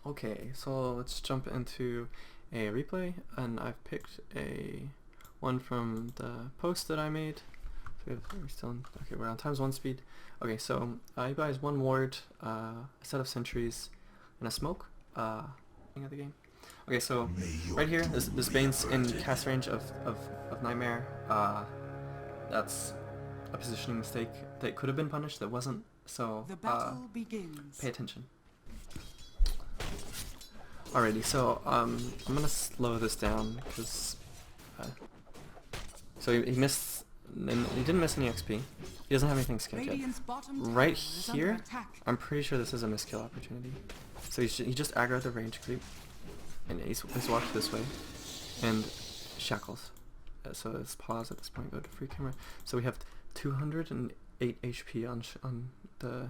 Okay, so let's jump into a replay, and I've picked one from the post that I made. So we're still in, okay, we're on ×1 speed. Okay, so you buys 1 ward, a set of sentries, and a smoke. Of the game. Okay, so right here, this Bane's in cast range of Nightmare. That's a positioning mistake that could have been punished, that wasn't. So pay attention. Alrighty, so I'm gonna slow this down because so he missed. He didn't miss any XP. He doesn't have anything skipped yet. Right here, I'm pretty sure this is a miskill opportunity. So he just aggroed the range creep, and he's walked this way, and shackles. So let's pause at this point. Go to free camera. So we have 208 HP on the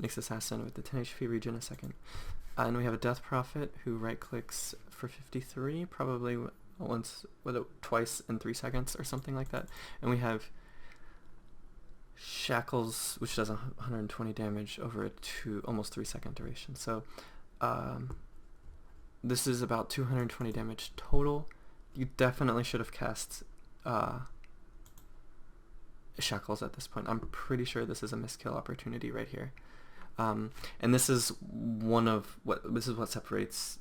Nyx Assassin with the 10 HP regen a second. And we have a Death Prophet who right clicks for 53, probably twice in 3 seconds or something like that. And we have Shackles, which does 120 damage over a almost 3 second duration. So this is about 220 damage total. You definitely should have cast Shackles at this point. I'm pretty sure this is a miskill opportunity right here. And this is what separates,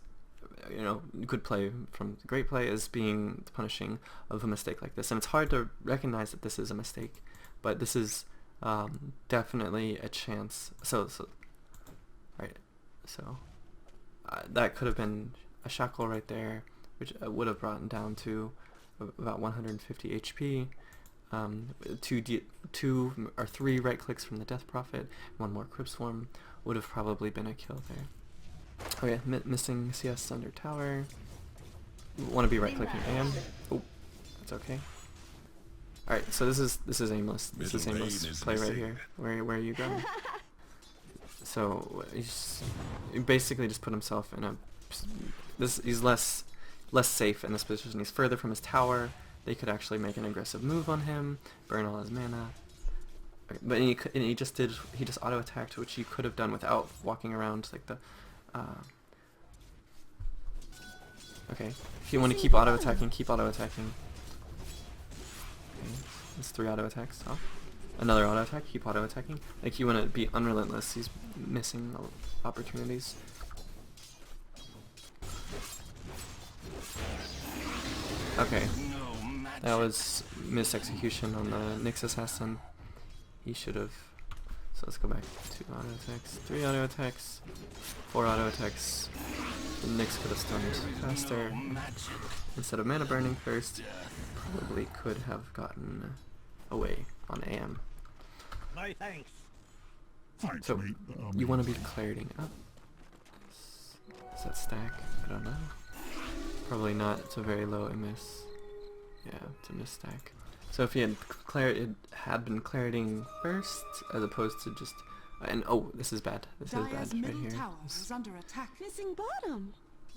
good play from great play, is being punishing of a mistake like this. And it's hard to recognize that this is a mistake, but this is definitely a chance. So that could have been a shackle right there, which would have brought him down to about 150 HP. 2 or 3 right clicks from the Death Prophet, 1 more Crypt Swarm would have probably been a kill there. Okay, missing CS under tower. Want to be right clicking AM. Oh, that's okay. All right, so this is aimless. This is aimless play right here. Where are you going? So he basically just put himself in a. He's less safe in this position. He's further from his tower. They could actually make an aggressive move on him, burn all his mana. Okay, but he just auto attacked, which you could have done without walking around like the. Okay, if you want to keep auto attacking, keep auto attacking. Okay, that's 3 auto attacks. Oh, another auto attack. Keep auto attacking. Like, you want to be unrelentless. He's missing opportunities. Okay. That was mis-execution on the Nyx Assassin. He should have. So let's go back. 2 auto attacks, 3 auto attacks, 4 auto attacks. The Nyx could have stunned faster. Instead of mana burning first, probably could have gotten away on AM. So you want to be clarity up. Is that stack? I don't know. Probably not. It's a very low miss. Yeah, it's a misstack. So if he had been claritying first, as opposed to just, and oh, this is bad. This is bad right here. Missing bottom.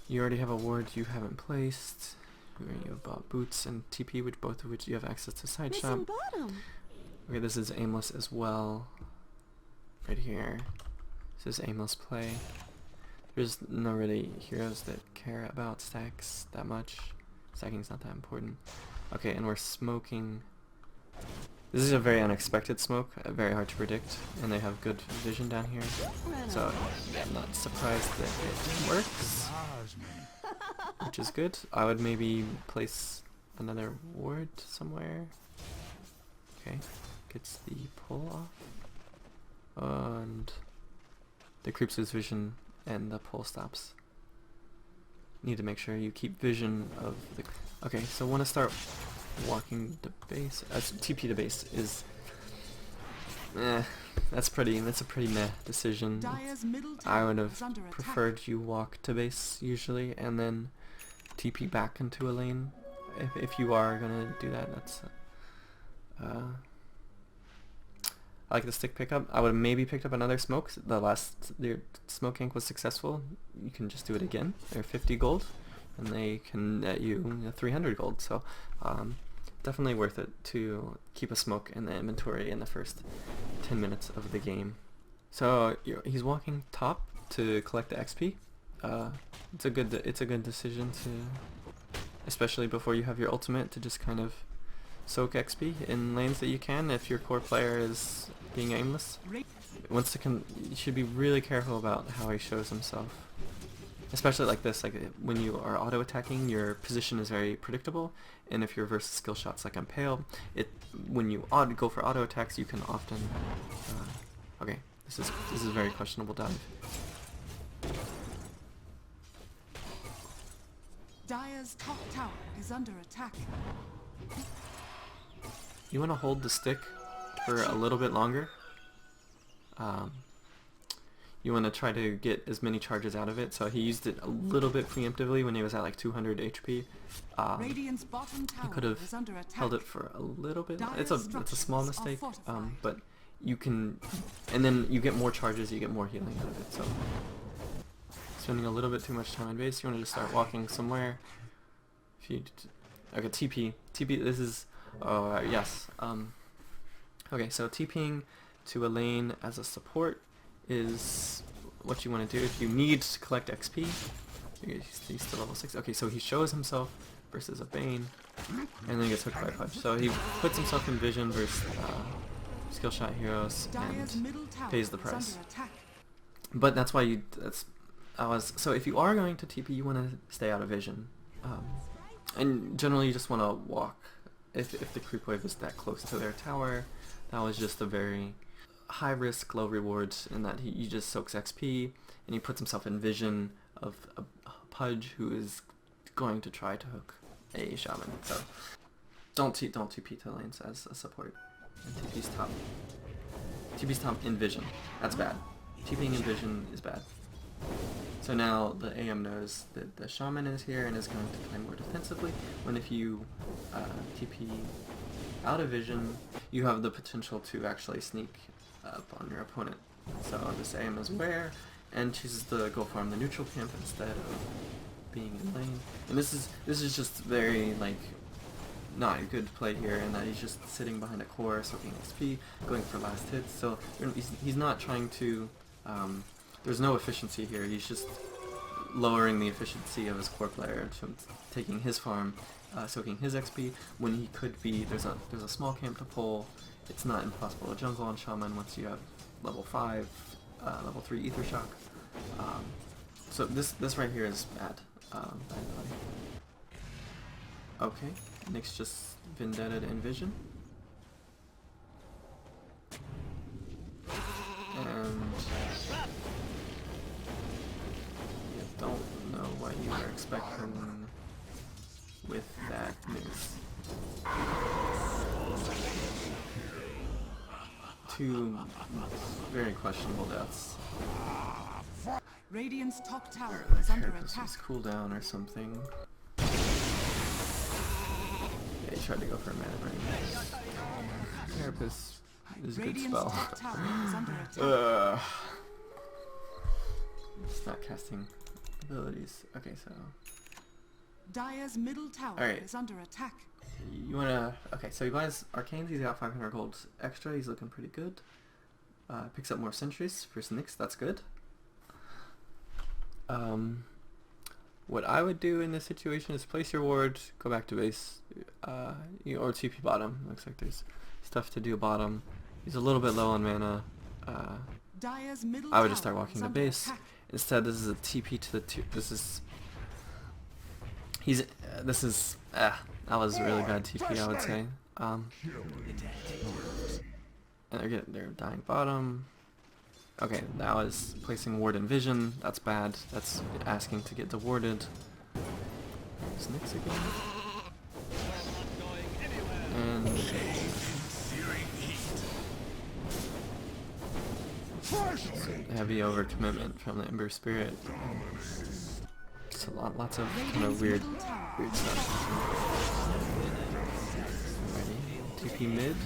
You already have a ward you haven't placed. You have bought boots and TP, both of which you have access to side shop. Okay, this is aimless as well. Right here. This is aimless play. There's no really heroes that care about stacks that much. Stacking's not that important. Okay, and we're smoking. This is a very unexpected smoke, very hard to predict, and they have good vision down here, so I'm not surprised that it works, which is good. I would maybe place another ward somewhere. Okay, gets the pull off, and the creeps his vision, and the pull stops. Need to make sure you keep vision of the. Okay, so want to start walking to base. TP to base is. That's a pretty meh decision. I would have preferred you walk to base usually, and then TP back into a lane. If you are gonna do that, that's. I like the stick pickup. I would have maybe picked up another smoke. Your smoke gank was successful. You can just do it again. They're 50 gold, and they can net you 300 gold. So definitely worth it to keep a smoke in the inventory in the first 10 minutes of the game. So he's walking top. to collect the XP. It's a good decision to, especially before you have your ultimate, to just kind of soak XP in lanes that you can if your core player is being aimless. You should be really careful about how he shows himself. Especially like this, like when you are auto attacking, your position is very predictable, and if you're versus skill shots like Impale, when you go for auto attacks, you can often okay, this is a very questionable dive. Dire's top tower is under attack. You want to hold the stick for a little bit longer. You want to try to get as many charges out of it. So he used it a little bit preemptively when he was at like 200 HP. Radiant's bottom tower He could have is under attack. held it for a little bit. Dire's It's a small structures are mistake, fortified. but you can, and then you get more charges, you get more healing out of it. So spending a little bit too much time in base, you want to just start walking somewhere. If you okay, TP. This is yes. Okay, so TPing to a lane as a support is what you want to do if you need to collect XP. He's still level 6. Okay, so he shows himself versus a Bane, and then gets hooked by Pudge. So he puts himself in vision versus skill shot heroes and pays the price. But that's why so if you are going to TP, you want to stay out of vision, and generally you just want to walk. If the creep wave is that close to their tower, that was just a very high risk, low rewards, in that he just soaks XP and he puts himself in vision of a Pudge who is going to try to hook a shaman. So don't TP to lanes as a support. And TP's top in vision. That's bad. TPing in vision is bad. So now the AM knows that the shaman is here and is going to play more defensively, when if you TP out of vision, you have the potential to actually sneak up on your opponent. So this AM is aware and chooses to go farm the neutral camp instead of being in lane. And this is just very like not a good play here, in that he's just sitting behind a core, soaking XP, going for last hits. So he's not trying to. There's no efficiency here. He's just lowering the efficiency of his core player, taking his farm, soaking his XP, when he could be. There's a small camp to pull. It's not impossible to jungle on shaman once you have level 5, level 3 ether shock. So this right here is bad. Bad play. Okay, Nick's just vendetted in vision. And you don't know what you were expecting with that news. Two very questionable deaths. Radiant's top tower is under attack. Was cooldown or something. Yeah, he tried to go for a mana brain. Carapace is a good spell. Top tower is under attack. It's not casting abilities. Okay, so Dire's middle tower is under attack. you wanna. Okay, so he buys Arcanes. He's got 500 gold extra. He's looking pretty good. Picks up more sentries for Nyx. That's good. What I would do in this situation is place your ward, go back to base, or TP bottom. Looks like there's stuff to do bottom. He's a little bit low on mana. I would just start walking to base. Instead, this is a TP to the that was a really bad TP, I would say. And they're dying bottom. Okay, that was placing ward in vision. That's bad. That's asking to get dewarded. There's Nyx again. And heavy overcommitment from the Ember Spirit. Just lots of kind of weird stuff. Alrighty, TP mid.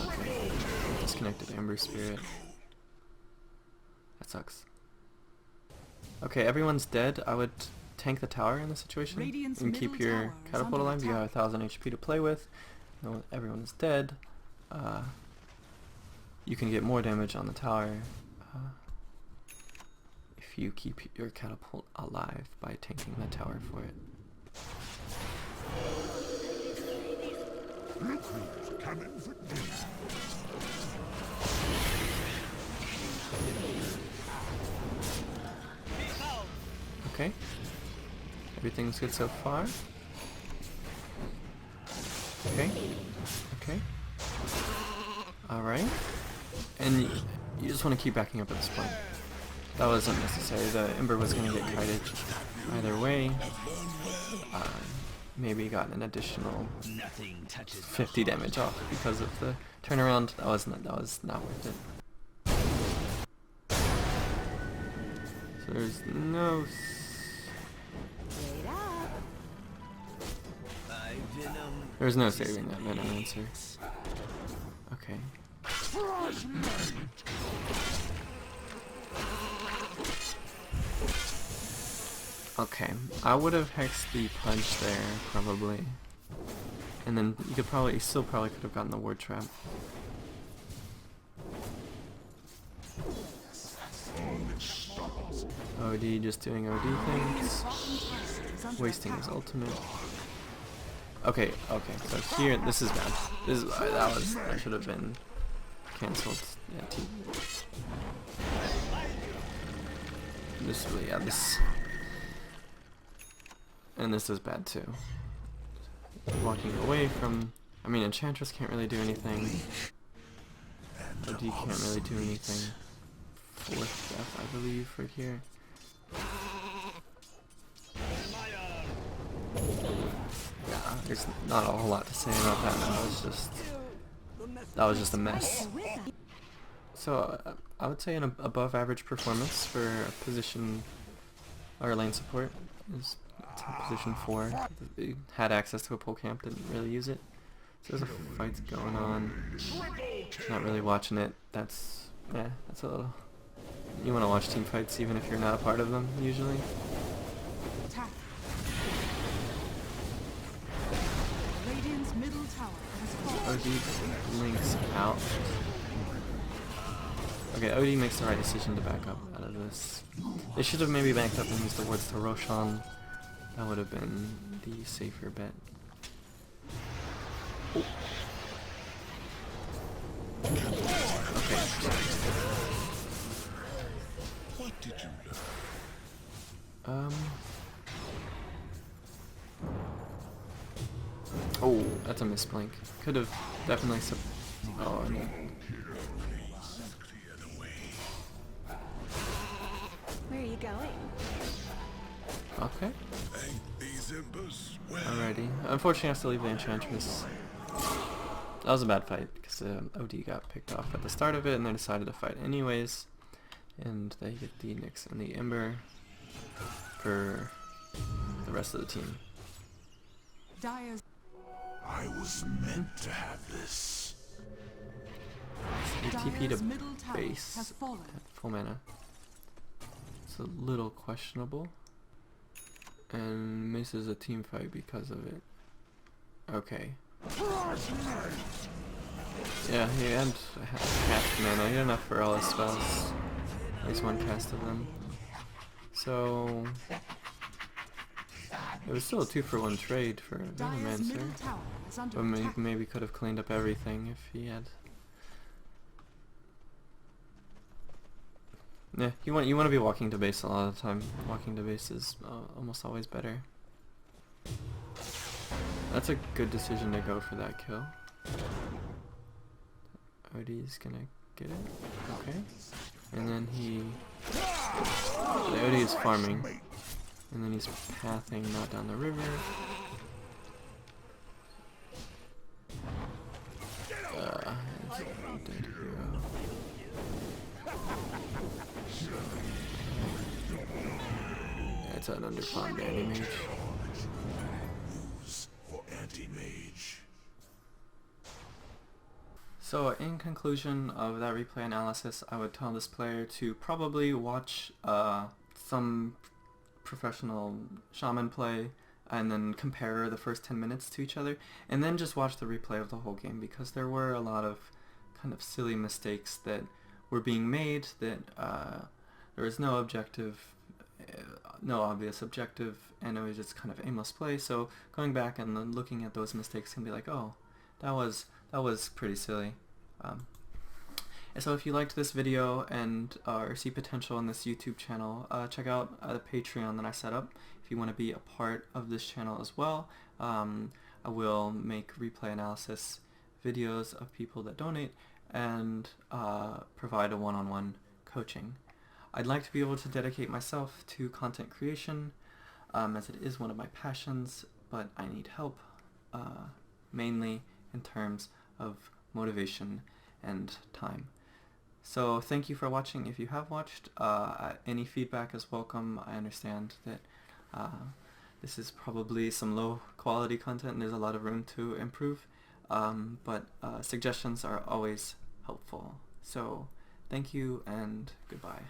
Okay, disconnected Ember Spirit. That sucks. Okay, everyone's dead. I would tank the tower in this situation and keep your catapult alive. You have 1000 HP to play with. No, everyone is dead. You can get more damage on the tower. if you keep your catapult alive by tanking the tower for it. Okay, everything's good so far. Okay, okay, alright, and you just want to keep backing up at this point. That was unnecessary. The Ember was going to get kited either way. Maybe got an additional 50 damage off because of the turnaround. That was not worth it. So there's no there's no saving that Venom answer. Okay. Okay, I would have hexed the punch there, probably. And then you could still probably could have gotten the ward trap. OD just doing OD things. Wasting his ultimate. Okay, so here, this is bad. That should have been cancelled. Yeah, this. And this is bad too. Walking away from... I mean, Enchantress can't really do anything. OD can't really do anything. Fourth death, I believe, right here. Yeah, there's not a whole lot to say about that. That was just a mess. So, I would say an above average performance for a position or lane support. It's position 4. It had access to a pole camp, didn't really use it. So there's a fight going on. Not really watching it. That's a little... You want to watch team fights even if you're not a part of them, usually. OD links out. Okay, OD makes the right decision to back up out of this. They should have maybe backed up and used the wards to Roshan. That would have been the safer bet. Oh. Okay. What did you learn? Oh, that's a misblink. Could have definitely oh, I mean. Where are you going? Okay. Alrighty. Unfortunately, I have to leave the Enchantress. That was a bad fight because OD got picked off at the start of it, and they decided to fight anyways. And they get the Nyx and the Ember for the rest of the team. I was meant to have this. So TP to base at full mana. It's a little questionable. And misses a team fight because of it. Okay. Yeah, he had half mana. He had enough for all his spells. At least one cast of them. So... It was still a 2-for-1 trade for Venomancer. But maybe could have cleaned up everything if he had... Yeah, you want to be walking to base a lot of the time. Walking to base is almost always better. That's a good decision to go for that kill. OD's gonna get it. Okay. And then the OD is farming. And then he's pathing not down the river. It's a dead hero. Yeah, it's an underfarmed anti-mage. So in conclusion of that replay analysis, I would tell this player to probably watch some professional shaman play and then compare the first 10 minutes to each other, and then just watch the replay of the whole game, because there were a lot of kind of silly mistakes that were being made that there was no objective, no obvious objective, and it was just kind of aimless play. So going back and then looking at those mistakes can be like, oh, that was pretty silly. And so if you liked this video and or see potential in this YouTube channel, check out the Patreon that I set up if you want to be a part of this channel as well. I will make replay analysis videos of people that donate and provide a one-on-one coaching. I'd like to be able to dedicate myself to content creation as it is one of my passions, but I need help mainly in terms of motivation and time. So thank you for watching if you have watched. Any feedback is welcome. I understand that this is probably some low quality content and there's a lot of room to improve, but suggestions are always helpful. So thank you and goodbye.